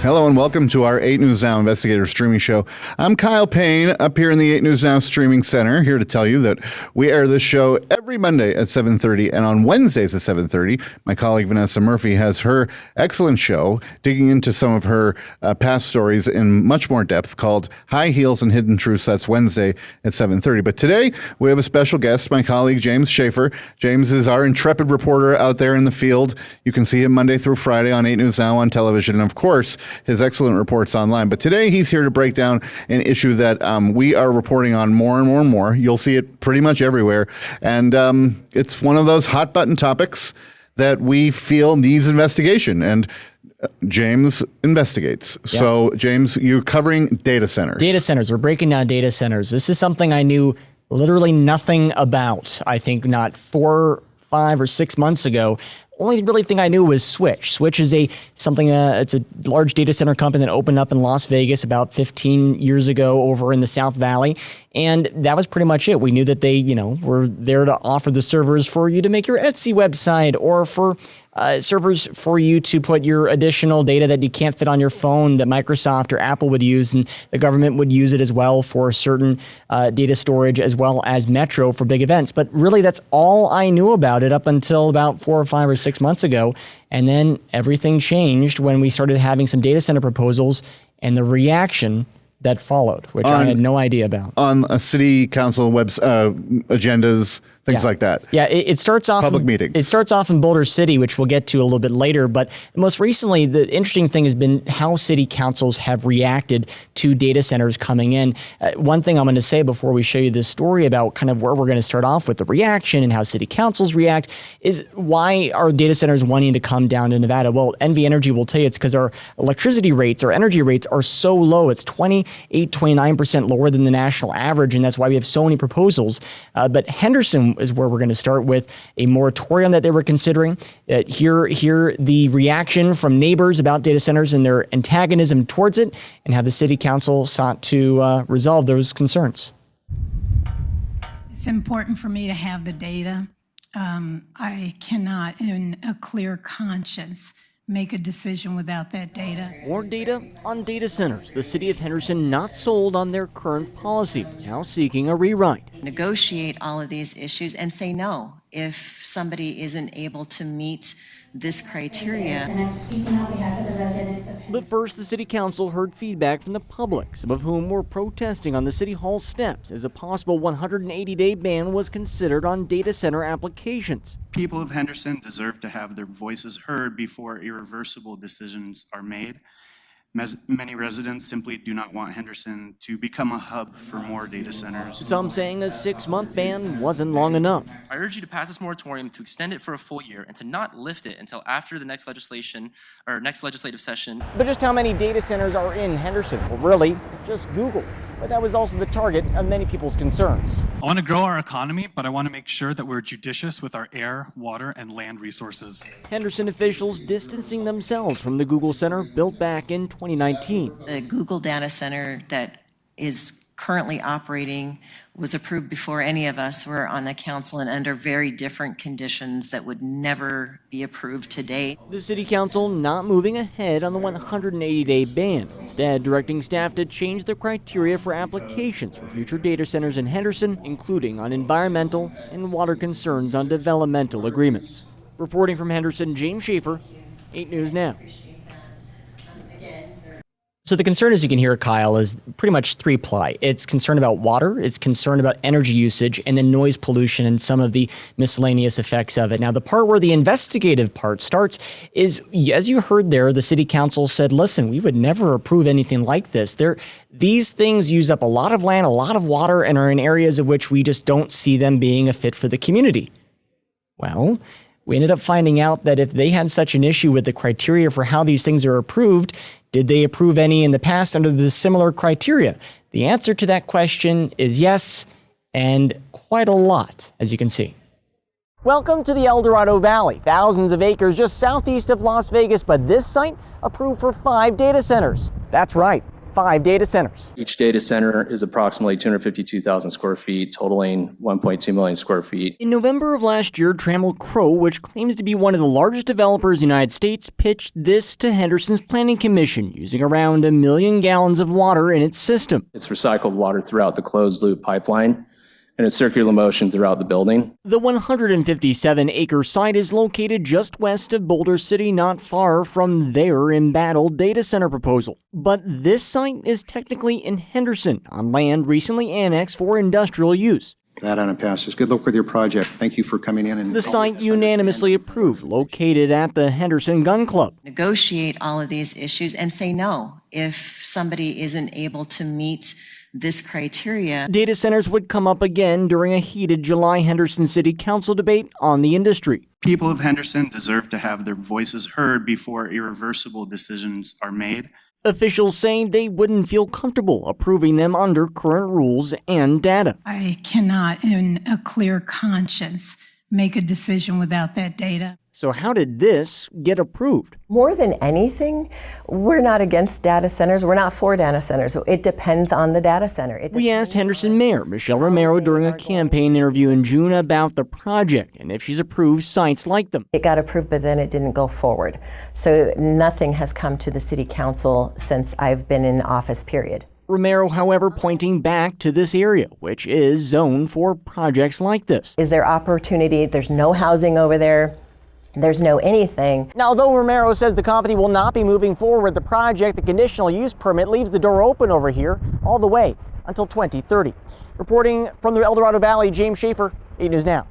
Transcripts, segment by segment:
Hello and welcome to our 8 News Now investigator streaming show. I'm Kyle Payne up here in the 8 News Now streaming center, here to tell you that we air this show every Monday at 7:30 and on Wednesdays at 7:30. My colleague Vanessa Murphy has her excellent show digging into some of her past stories in much more depth called High Heels and Hidden Truths. That's Wednesday at 7:30. But today we have a special guest, my colleague James Schaeffer. James is our intrepid reporter out there in the field. You can see him Monday through Friday on 8 News Now on television, and of course his excellent reports online. But today he's here to break down an issue that we are reporting on more and more and more. You'll see it pretty much everywhere. And it's one of those hot button topics that we feel needs investigation. And James investigates. Yep. So, James, you're covering data centers. Data centers. We're breaking down data centers. This is something I knew literally nothing about. I think not 4, 5, or 6 months ago. Only really thing I knew was Switch. Switch is it's a large data center company that opened up in Las Vegas about 15 years ago over in the South Valley. And that was pretty much it. We knew that they, were there to offer the servers for you to make your Etsy website, or for servers for you to put your additional data that you can't fit on your phone that Microsoft or Apple would use, and the government would use it as well for certain data storage, as well as Metro for big events. But really, that's all I knew about it up until about 4 or 5 or 6 months ago. And then everything changed when we started having some data center proposals and the reaction that followed, which I had no idea about. On a city council agendas, things like that. Yeah, it starts off public meetings. It starts off in Boulder City, which we'll get to a little bit later. But most recently, the interesting thing has been how city councils have reacted to data centers coming in. One thing I'm going to say before we show you this story about kind of where we're going to start off with the reaction and how city councils react is why are data centers wanting to come down to Nevada? Well, NV Energy will tell you it's because our electricity rates, our energy rates are so low. It's 29% lower than the national average, and that's why we have so many proposals. But Henderson is where we're going to start with a moratorium that they were considering. Hear the reaction from neighbors about data centers and their antagonism towards it, and how the city council sought to resolve those concerns. It's important for me to have the data. I cannot, in a clear conscience, make a decision without that data. More data on data centers. The city of Henderson not sold on their current policy, now seeking a rewrite. Negotiate all of these issues and say no if somebody isn't able to meet this criteria. And I'm speaking on behalf of the residents of But first, the city council heard feedback from the public, some of whom were protesting on the city hall steps as a possible 180-day ban was considered on data center applications. People of Henderson deserve to have their voices heard before irreversible decisions are made. Many residents simply do not want Henderson to become a hub for more data centers. Some saying a 6-month ban wasn't long enough. I urge you to pass this moratorium, to extend it for a full year, and to not lift it until after the next legislative session. But just how many data centers are in Henderson? Well, really, just Google. But that was also the target of many people's concerns. I want to grow our economy, but I want to make sure that we're judicious with our air, water, and land resources. Henderson officials distancing themselves from the Google Center built back in 2019. The Google data center that is currently operating was approved before any of us were on the council and under very different conditions that would never be approved today. The city council not moving ahead on the 180-day ban, instead directing staff to change the criteria for applications for future data centers in Henderson, including on environmental and water concerns on developmental agreements. Reporting from Henderson, James Schaeffer, 8 News Now. So the concern, as you can hear, Kyle, is pretty much three-ply. It's concern about water, it's concern about energy usage, and then noise pollution and some of the miscellaneous effects of it. Now, the part where the investigative part starts is, as you heard there, the city council said, listen, we would never approve anything like this. These things use up a lot of land, a lot of water, and are in areas of which we just don't see them being a fit for the community. Well, we ended up finding out that if they had such an issue with the criteria for how these things are approved, did they approve any in the past under the similar criteria? The answer to that question is yes, and quite a lot, as you can see. Welcome to the El Dorado Valley, thousands of acres just southeast of Las Vegas, but this site approved for 5 data centers. That's right, 5 data centers. Each data center is approximately 252,000 square feet, totaling 1.2 million square feet. In November of last year, Trammell Crow, which claims to be one of the largest developers in the United States, pitched this to Henderson's Planning Commission, using around 1 million gallons of water in its system. It's recycled water throughout the closed loop pipeline and a circular motion throughout the building. The 157-acre site is located just west of Boulder City, not far from their embattled data center proposal. But this site is technically in Henderson, on land recently annexed for industrial use. That on a passes. Good luck with your project. Thank you for coming in. And the site unanimously approved, located at the Henderson Gun Club. Negotiate all of these issues and say no if somebody isn't able to meet this criteria. Data centers would come up again during a heated July Henderson City Council debate on the industry. People of Henderson deserve to have their voices heard before irreversible decisions are made. Officials say they wouldn't feel comfortable approving them under current rules and data. I cannot, in a clear conscience, make a decision without that data. So how did this get approved? More than anything, we're not against data centers. We're not for data centers. It depends on the data center. We asked Henderson Mayor Michelle Romero during a campaign interview in June about the project and if she's approved sites like them. It got approved, but then it didn't go forward. So nothing has come to the city council since I've been in office, period. Romero, however, pointing back to this area, which is zoned for projects like this. Is there opportunity? There's no housing over there. There's no anything. Now, although Romero says the company will not be moving forward with the project, the conditional use permit leaves the door open over here all the way until 2030. Reporting from the El Dorado Valley, James Schaeffer, 8 News Now.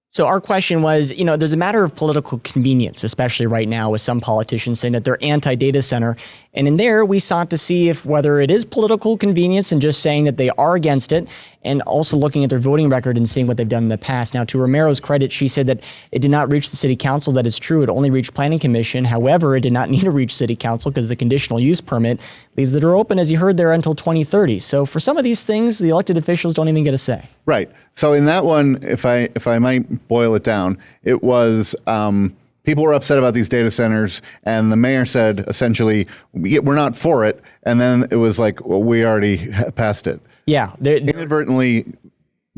So our question was, there's a matter of political convenience, especially right now with some politicians saying that they're anti-data center. And in there, we sought to see if whether it is political convenience and just saying that they are against it, and also looking at their voting record and seeing what they've done in the past. Now, to Romero's credit, she said that it did not reach the city council. That is true. It only reached planning commission. However, it did not need to reach city council because the conditional use permit leaves the door open, as you heard there, until 2030. So for some of these things, the elected officials don't even get a say. Right. So in that one, if I might boil it down, it was people were upset about these data centers, and the mayor said essentially, we're not for it. And then it was like, well, we already passed it. Yeah. Inadvertently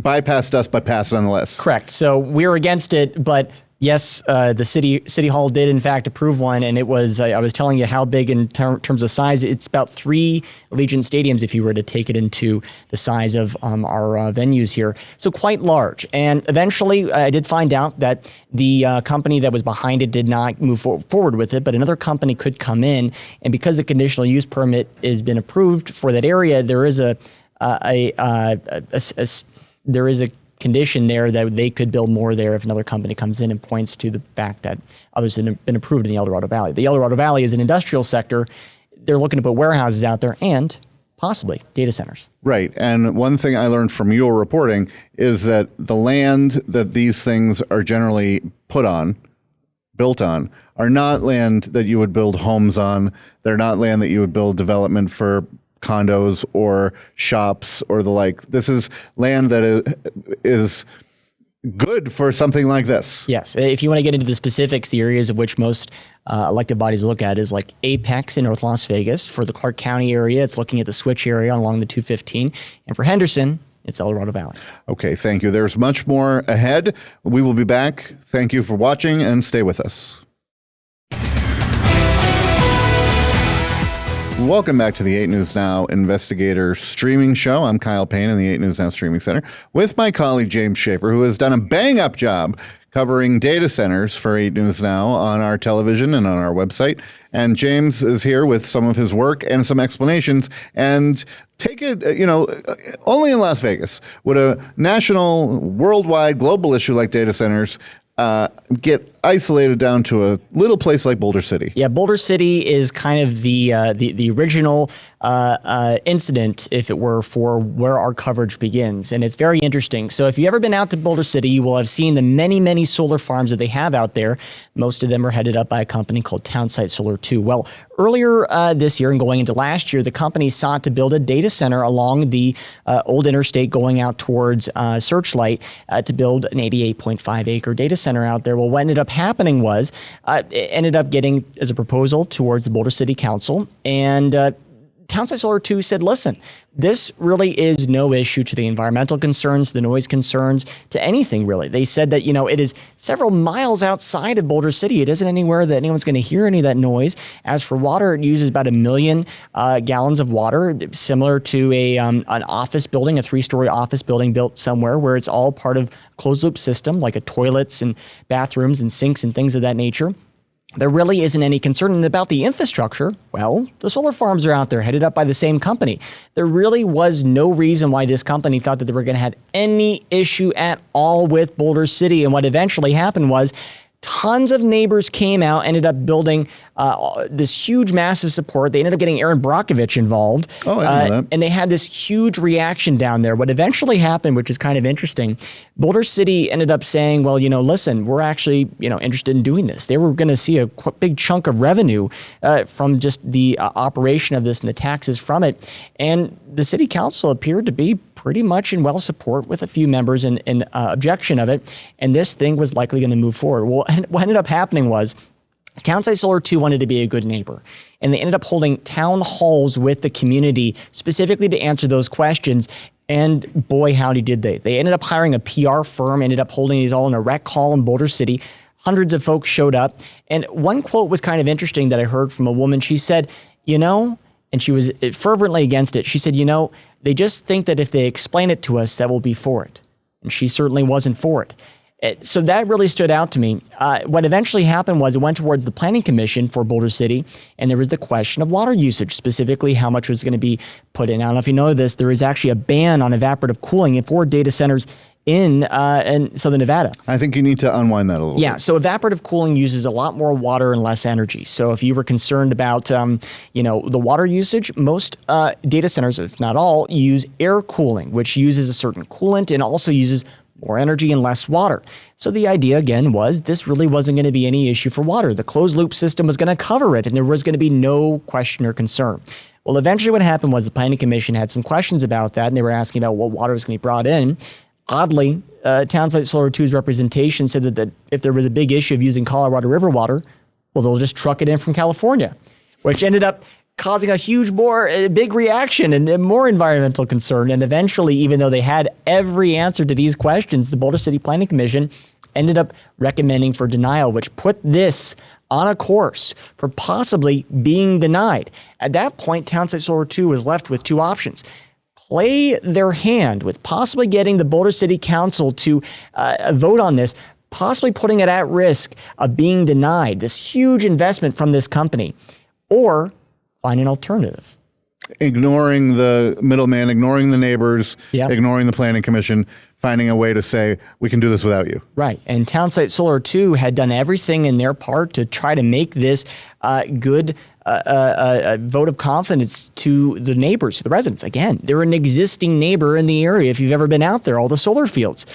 bypassed us, but passed it on the list. Correct. So we're against it, but yes, the city hall did in fact approve one, and it was I was telling you how big in terms of size. It's about 3 Allegiant stadiums if you were to take it into the size of our venues here. So quite large. And eventually, I did find out that the company that was behind it did not move forward with it, but another company could come in, and because the conditional use permit has been approved for that area, there is a condition there that they could build more there if another company comes in, and points to the fact that others have been approved in the El Dorado Valley. The El Dorado Valley is an industrial sector. They're looking to put warehouses out there and possibly data centers. Right. And one thing I learned from your reporting is that the land that these things are generally built on, are not land that you would build homes on. They're not land that you would build development for condos or shops or the like. This is land that is good for something like this. Yes. If you want to get into the specifics, the areas of which most elected bodies look at is like Apex in North Las Vegas. For the Clark County area, it's looking at the switch area along the 215. And for Henderson, it's El Dorado Valley. Okay, thank you. There's much more ahead. We will be back. Thank you for watching, and stay with us. Welcome back to the 8 News Now Investigator streaming show. I'm Kyle Payne in the 8 News Now Streaming Center with my colleague James Schaeffer, who has done a bang-up job covering data centers for 8 News Now on our television and on our website. And James is here with some of his work and some explanations. And take it, only in Las Vegas would a national, worldwide, global issue like data centers get isolated down to a little place like Boulder City. Yeah, Boulder City is kind of the original incident, if it were, for where our coverage begins. And it's very interesting. So if you've ever been out to Boulder City, you will have seen the many, many solar farms that they have out there. Most of them are headed up by a company called Townsite Solar 2. Well, earlier this year and going into last year, the company sought to build a data center along the old interstate going out towards Searchlight to build an 88.5 acre data center out there. Well, what ended up happening was it ended up getting as a proposal towards the Boulder City Council, and Townsite Solar 2 said, listen, this really is no issue to the environmental concerns, the noise concerns, to anything really. They said that, it is several miles outside of Boulder City. It isn't anywhere that anyone's going to hear any of that noise. As for water, it uses about 1 million gallons of water, similar to an office building, a 3-story office building built somewhere where it's all part of closed loop system, like a toilets and bathrooms and sinks and things of that nature. There really isn't any concern. And about the infrastructure, well, the solar farms are out there headed up by the same company. There really was no reason why this company thought that they were going to have any issue at all with Boulder City. And what eventually happened was tons of neighbors came out, ended up building this huge, massive support. They ended up getting Aaron Brockovich involved. Oh, I know that. And they had this huge reaction down there. What eventually happened, which is kind of interesting, Boulder City ended up saying, well, listen, we're actually, interested in doing this. They were going to see a big chunk of revenue from just the operation of this and the taxes from it. And the city council appeared to be pretty much in well support with a few members in objection of it. And this thing was likely going to move forward. Well, what ended up happening was Townsite Solar 2 wanted to be a good neighbor, and they ended up holding town halls with the community specifically to answer those questions. And boy, howdy did they. They ended up hiring a PR firm, ended up holding these all in a rec hall in Boulder City. Hundreds of folks showed up. And one quote was kind of interesting that I heard from a woman. She said, and she was fervently against it. She said, they just think that if they explain it to us, that we'll be for it. And she certainly wasn't for it. So that really stood out to me. What eventually happened was it went towards the Planning Commission for Boulder City, and there was the question of water usage, specifically how much was going to be put in. I don't know if you know this, there is actually a ban on evaporative cooling for data centers in Southern Nevada. I think you need to unwind that a little bit. Yeah, so evaporative cooling uses a lot more water and less energy. So if you were concerned about, the water usage, most data centers, if not all, use air cooling, which uses a certain coolant and also uses more energy and less water. So the idea, again, was this really wasn't going to be any issue for water. The closed loop system was going to cover it, and there was going to be no question or concern. Well, eventually what happened was the Planning Commission had some questions about that, and they were asking about what water was going to be brought in. Oddly, Townsite Solar 2's representation said that if there was a big issue of using Colorado River water, well, they'll just truck it in from California, which ended up causing a big reaction and more environmental concern. And eventually, even though they had every answer to these questions, the Boulder City Planning Commission ended up recommending for denial, which put this on a course for possibly being denied. At that point, Townsite Solar 2 was left with two options. Play their hand with possibly getting the Boulder City Council to vote on this, possibly putting it at risk of being denied, this huge investment from this company, or find an alternative. Ignoring the middleman, ignoring the neighbors, ignoring the Planning Commission, finding a way to say, we can do this without you. Right. And Townsite Solar 2 had done everything in their part to try to make this good vote of confidence to the neighbors, to the residents. Again, they're an existing neighbor in the area if you've ever been out there, all the solar fields.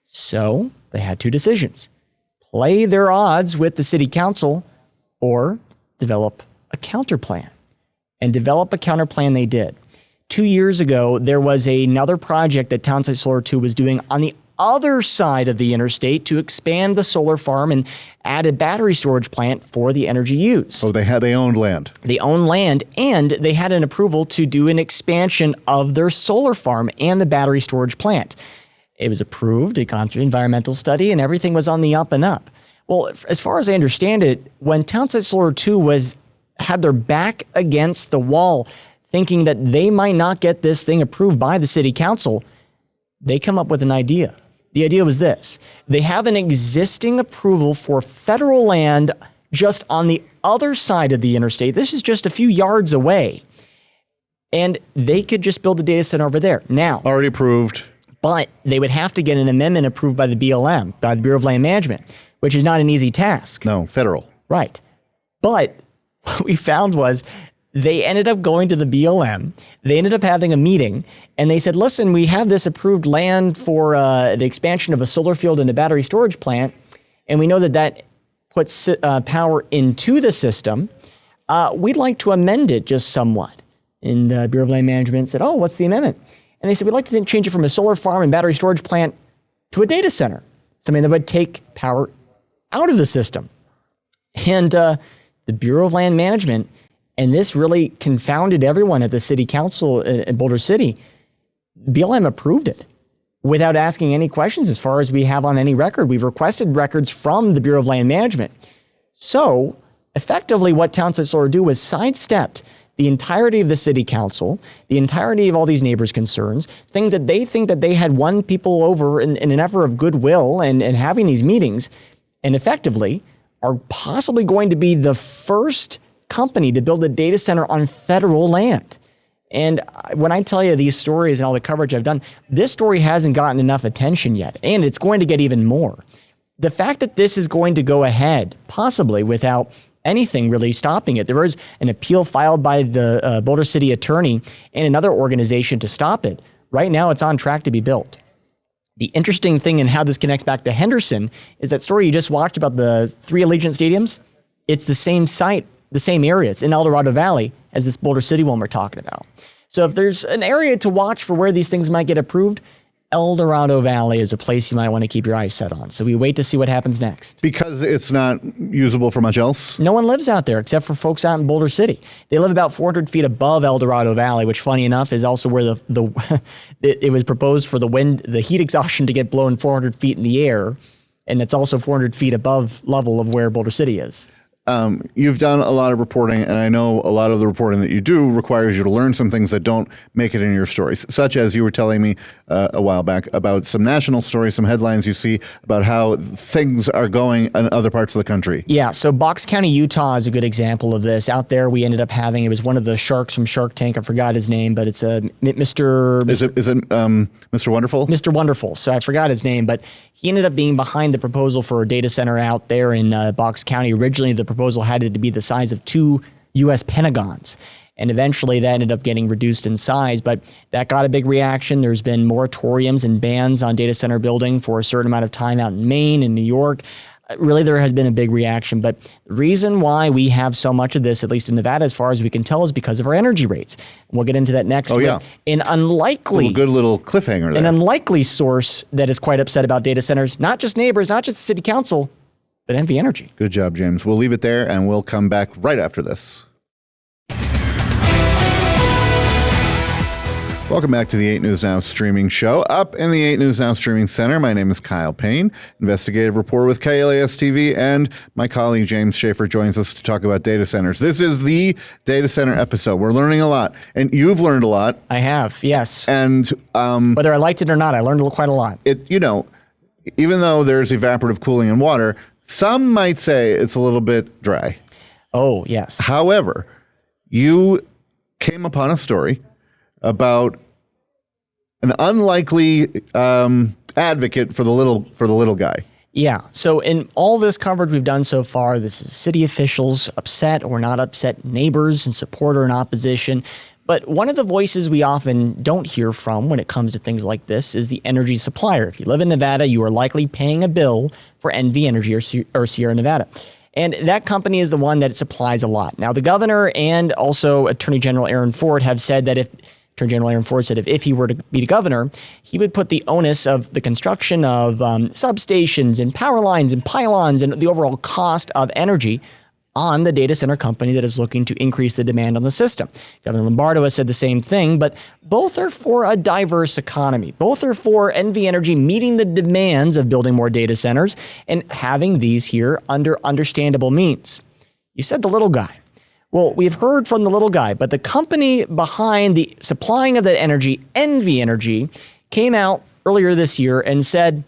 So they had two decisions. Play their odds with the city council or develop a counter plan. And develop a counter plan they did. 2 years ago, there was another project that Townsite Solar 2 was doing on the other side of the interstate to expand the solar farm and add a battery storage plant for the energy used. Oh, they owned land. They owned land, and they had an approval to do an expansion of their solar farm and the battery storage plant. It was approved, it gone through environmental study, and everything was on the up and up. Well, as far as I understand it, when Townsite Solar 2 had their back against the wall, thinking that they might not get this thing approved by the city council, they come up with an idea. The idea was this. They have an existing approval for federal land just on the other side of the interstate. This is just a few yards away. And they could just build a data center over there. Now, already approved. But they would have to get an amendment approved by the BLM, by the Bureau of Land Management, which is not an easy task. No, federal. Right. But what we found was they ended up going to the BLM. They ended up having a meeting, and they said, listen, we have this approved land for the expansion of a solar field and a battery storage plant, and we know that puts power into the system. We'd like to amend it just somewhat. And the Bureau of Land Management said, oh, what's the amendment? And they said, we'd like to change it from a solar farm and battery storage plant to a data center, something that would take power out of the system. And the Bureau of Land Management And this really confounded everyone at the city council in Boulder City. BLM approved it without asking any questions as far as we have on any record. We've requested records from the Bureau of Land Management. So effectively what Townsite Solar do was sidestepped the entirety of the city council, the entirety of all these neighbors' concerns, things that they think that they had won people over in an effort of goodwill and having these meetings, and effectively are possibly going to be the first company to build a data center on federal land. And when I tell you these stories and all the coverage I've done, this story hasn't gotten enough attention yet, and it's going to get even more. The fact that this is going to go ahead, possibly without anything really stopping it. There was an appeal filed by the Boulder City attorney and another organization to stop it. Right now, it's on track to be built. The interesting thing in how this connects back to Henderson is that story you just watched about the 3 Allegiant stadiums. It's the same site, the same areas in El Dorado Valley as this Boulder City one we're talking about. So if there's an area to watch for where these things might get approved, El Dorado Valley is a place you might want to keep your eyes set on. So we wait to see what happens next. Because it's not usable for much else? No one lives out there except for folks out in Boulder City. They live about 400 feet above El Dorado Valley, which, funny enough, is also where it was proposed for the heat exhaustion to get blown 400 feet in the air. And it's also 400 feet above level of where Boulder City is. You've done a lot of reporting, and I know a lot of the reporting that you do requires you to learn some things that don't make it in your stories, such as you were telling me a while back about some national stories, some headlines you see about how things are going in other parts of the country. Yeah, so Box County, Utah is a good example of this. Out there, we ended up having, it was one of the sharks from Shark Tank. I forgot his name, but it's Mr. Is it Mr. Wonderful? Mr. Wonderful. So I forgot his name, but he ended up being behind the proposal for a data center out there in Box County. Originally, the proposal had it to be the size of 2 U.S. Pentagons. And eventually that ended up getting reduced in size, but that got a big reaction. There's been moratoriums and bans on data center building for a certain amount of time out in Maine and New York. Really, there has been a big reaction, but the reason why we have so much of this, at least in Nevada, as far as we can tell, is because of our energy rates. We'll get into that next. Oh, yeah. An unlikely, good little cliffhanger there. An unlikely source that is quite upset about data centers, not just neighbors, not just the city council, but NV Energy. Good job, James. We'll leave it there, and we'll come back right after this. Welcome back to the 8 News Now streaming show. Up in the 8 News Now streaming center, my name is Kyle Payne, investigative reporter with KLAS TV, and my colleague James Schaeffer joins us to talk about data centers. This is the data center episode. We're learning a lot, and you've learned a lot. I have, yes. And whether I liked it or not, I learned quite a lot. Even though there's evaporative cooling in water, some might say it's a little bit dry. Oh, yes. However, you came upon a story about an unlikely advocate for the little guy. Yeah. So in all this coverage we've done so far, this is city officials upset or not upset, neighbors in support or in opposition. But one of the voices we often don't hear from when it comes to things like this is the energy supplier. If you live in Nevada, you are likely paying a bill for NV Energy or Sierra Nevada. And that company is the one that supplies a lot. Now, the governor and also Attorney General Aaron Ford have said that Attorney General Aaron Ford said if he were to be the governor, he would put the onus of the construction of substations and power lines and pylons and the overall cost of energy on the data center company that is looking to increase the demand on the system. Governor Lombardo has said the same thing, but both are for a diverse economy. Both are for NV Energy meeting the demands of building more data centers and having these here under understandable means. You said the little guy. Well, we've heard from the little guy, but the company behind the supplying of that energy, NV Energy, came out earlier this year and said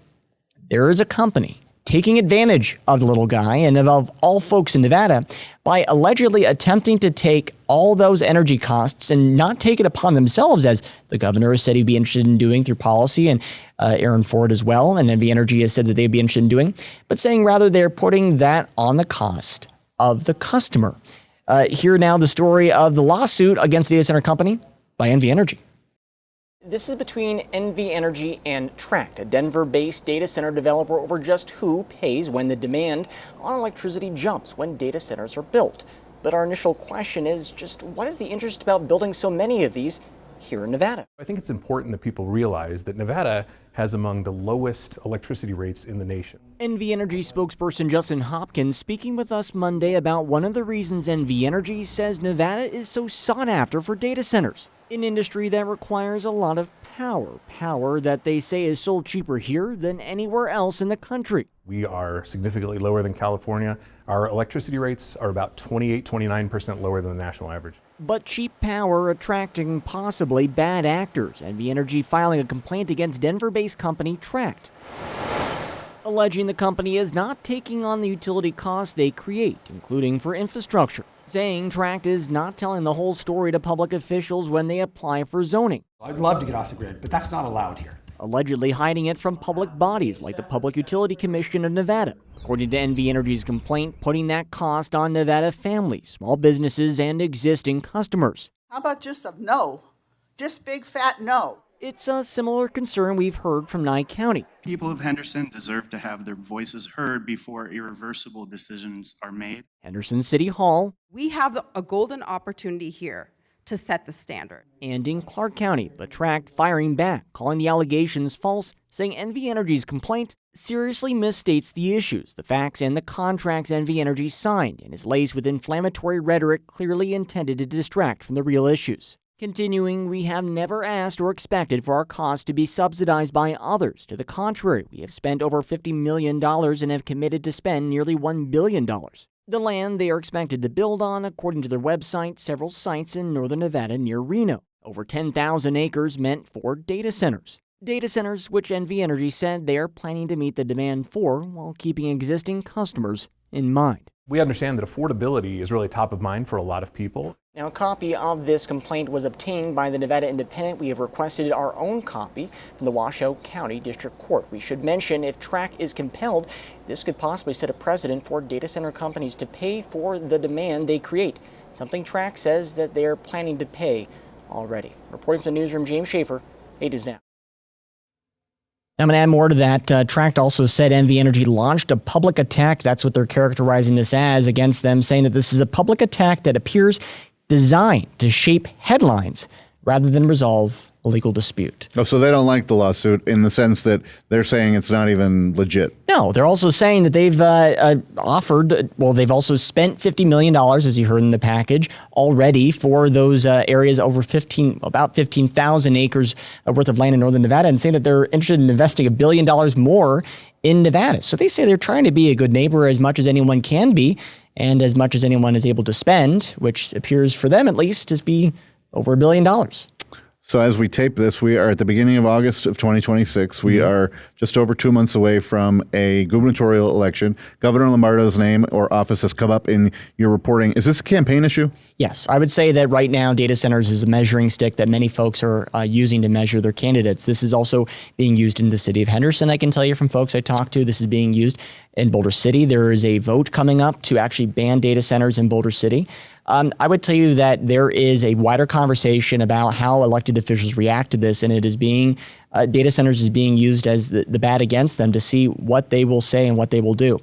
there is a company taking advantage of the little guy and of all folks in Nevada by allegedly attempting to take all those energy costs and not take it upon themselves, as the governor has said he'd be interested in doing through policy, and Aaron Ford as well, and NV Energy has said that they'd be interested in doing, but saying rather they're putting that on the cost of the customer. Here now the story of the lawsuit against the data center company by NV Energy. This is between NV Energy and Tract, a Denver-based data center developer, over just who pays when the demand on electricity jumps when data centers are built. But our initial question is just what is the interest about building so many of these here in Nevada. I think it's important that people realize that Nevada has among the lowest electricity rates in the nation. NV Energy spokesperson Justin Hopkins speaking with us Monday about one of the reasons NV Energy says Nevada is so sought after for data centers, an industry that requires a lot of power that they say is sold cheaper here than anywhere else in the country. We are significantly lower than California. Our electricity rates are about 29% lower than the national average. But cheap power attracting possibly bad actors. NV Energy filing a complaint against Denver-based company Tract, alleging the company is not taking on the utility costs they create, including for infrastructure, saying Tract is not telling the whole story to public officials when they apply for zoning. I'd love to get off the grid, but that's not allowed here. Allegedly hiding it from public bodies like the Public Utility Commission of Nevada. According to NV Energy's complaint, putting that cost on Nevada families, small businesses, and existing customers. How about just a no? Just big fat no. It's a similar concern we've heard from Nye County. People of Henderson deserve to have their voices heard before irreversible decisions are made. Henderson City Hall. We have a golden opportunity here to set the standard. And in Clark County, but Tract firing back, calling the allegations false, saying NV Energy's complaint seriously misstates the issues, the facts, and the contracts NV Energy signed, and is laced with inflammatory rhetoric clearly intended to distract from the real issues. Continuing, we have never asked or expected for our costs to be subsidized by others. To the contrary, we have spent over $50 million and have committed to spend nearly $1 billion. The land they are expected to build on, according to their website, several sites in northern Nevada near Reno. Over 10,000 acres meant for data centers. Data centers which NV Energy said they are planning to meet the demand for while keeping existing customers in mind. We understand that affordability is really top of mind for a lot of people. Now, a copy of this complaint was obtained by the Nevada Independent. We have requested our own copy from the Washoe County District Court. We should mention if Tract is compelled, this could possibly set a precedent for data center companies to pay for the demand they create, something Tract says that they are planning to pay already. Reporting from the newsroom, James Schaeffer, 8 News Now. I'm going to add more to that. Tract also said NV Energy launched a public attack. That's what they're characterizing this as against them, saying that this is a public attack that appears designed to shape headlines rather than resolve a legal dispute. Oh, so they don't like the lawsuit in the sense that they're saying it's not even legit. No, they're also saying that they've they've also spent $50 million, as you heard in the package, already for those areas over about 15,000 acres worth of land in northern Nevada, and saying that they're interested in investing $1 billion more in Nevada. So they say they're trying to be a good neighbor as much as anyone can be, and as much as anyone is able to spend, which appears for them at least to be over $1 billion. So as we tape this, we are at the beginning of August of 2026. We are just over 2 months away from a gubernatorial election. Governor Lombardo's name or office has come up in your reporting. Is this a campaign issue? Yes, I would say that right now data centers is a measuring stick that many folks are using to measure their candidates. This is also being used in the city of Henderson. I can tell you from folks I talked to, this is being used in Boulder City. There is a vote coming up to actually ban data centers in Boulder City. I would tell you that there is a wider conversation about how elected officials react to this, and it is being data centers is being used as the bat against them to see what they will say and what they will do.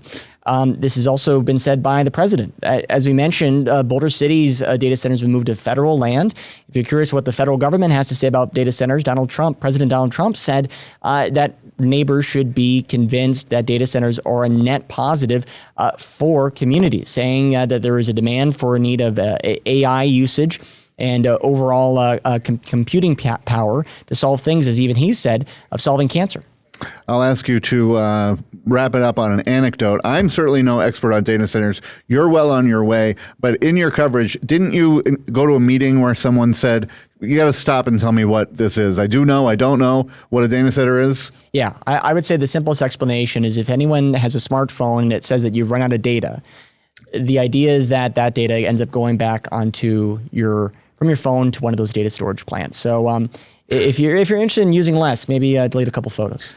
This has also been said by the president. As we mentioned, Boulder City's data centers have been moved to federal land. If you're curious what the federal government has to say about data centers, President Donald Trump said that neighbors should be convinced that data centers are a net positive for communities, saying that there is a demand for a need of AI usage and overall computing power to solve things, as even he said, of solving cancer. I'll ask you to wrap it up on an anecdote. I'm certainly no expert on data centers. You're well on your way. But in your coverage, didn't you go to a meeting where someone said, you got to stop and tell me what this is? I don't know what a data center is. Yeah, I would say the simplest explanation is if anyone has a smartphone and it says that you've run out of data, the idea is that that data ends up going back onto from your phone to one of those data storage plants. So if you're interested in using less, maybe delete a couple photos.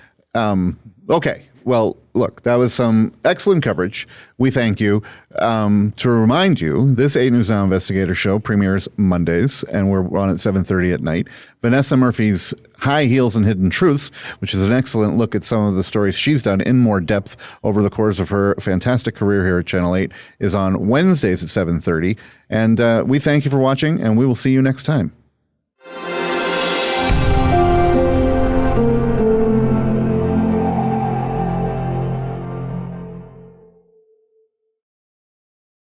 Okay. Well, look, that was some excellent coverage. We thank you. To remind you, this 8 News Now Investigator show premieres Mondays, and we're on at 7:30 at night. Vanessa Murphy's High Heels and Hidden Truths, which is an excellent look at some of the stories she's done in more depth over the course of her fantastic career here at Channel 8, is on Wednesdays at 7:30. And we thank you for watching, and we will see you next time.